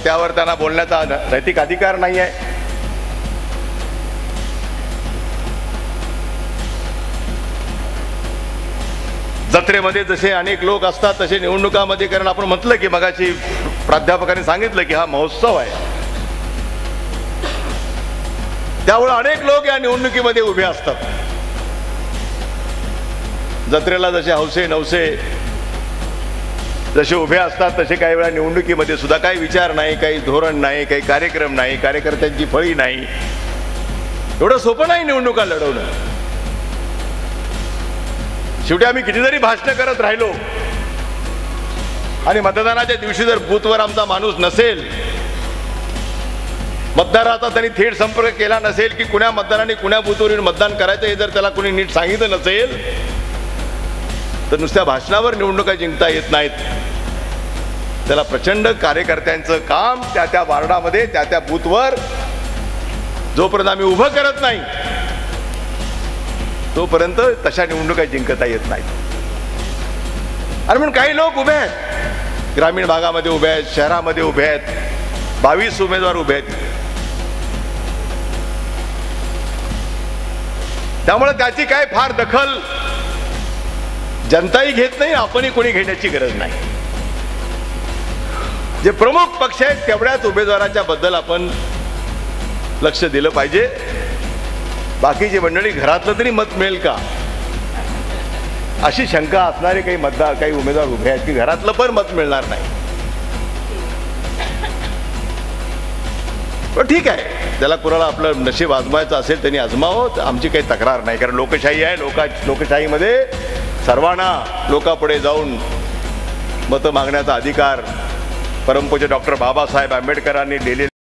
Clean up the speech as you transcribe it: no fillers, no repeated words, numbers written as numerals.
त्यावर त्यांना बोलण्याचा नैतिक अधिकार नाही आहे. जत्रेमध्ये जसे अनेक लोक असतात तसे निवडणुकामध्ये, कारण आपण म्हटलं की मगाशी प्राध्यापकांनी सांगितलं की हा महोत्सव आहे, त्यामुळे अनेक लोक या निवडणुकीमध्ये उभे असतात. जत्रेला जसे हौसे नवसे जसे उभे असतात तसे काही वेळा निवडणुकीमध्ये सुद्धा काही विचार नाही, काही धोरण नाही, काही कार्यक्रम नाही, कार्यकर्त्यांची फळी नाही. एवढं सोपं नाही निवडणुका लढवणं. शेवटी आम्ही किती जरी भाषण करत राहिलो आणि मतदानाच्या दिवशी जर बूथवर आमचा माणूस नसेल, मतदाराचा त्यांनी थेट संपर्क केला नसेल की कुण्या मतदारांनी कुण्या बूथवरून मतदान करायचं हे जर त्याला कोणी नीट सांगितलं नसेल, तर नुसत्या भाषणावर निवडणुका जिंकता येत नाहीत. त्याला प्रचंड कार्यकर्त्यांचं काम त्या त्या वार्डामध्ये त्या त्या बूथवर जोपर्यंत आम्ही उभं करत नाही तोपर्यंत तशा निवडणुका जिंकता येत नाहीत. आणि म्हणून काही लोक उभे आहेत, ग्रामीण भागामध्ये उभे आहेत, शहरामध्ये उभे आहेत, 22 उमेदवार उभे आहेत. त्यामुळे त्याची काय फार दखल जनताही घेत नाही, आपणही कोणी घेण्याची गरज नाही. जे प्रमुख पक्ष आहेत तेवढ्याच उमेदवाराच्या बद्दल आपण लक्ष दिलं पाहिजे. बाकीची मंडळी घरातलं तरी मत मिळेल का अशी शंका असणारे काही मतदार काही उमेदवार उभे आहेत की घरातलं पण मत मिळणार नाही. पण ठीक आहे, त्याला कुणाला आपलं नशीब आजमायचं असेल त्यांनी आजमावं, आमची काही तक्रार नाही. कारण लोकशाही आहे. लोकशाहीमध्ये सर्वांना लोकांपुढे जाऊन मतं मागण्याचा अधिकार परमपूज्य डॉक्टर बाबासाहेब आंबेडकरांनी दिलेला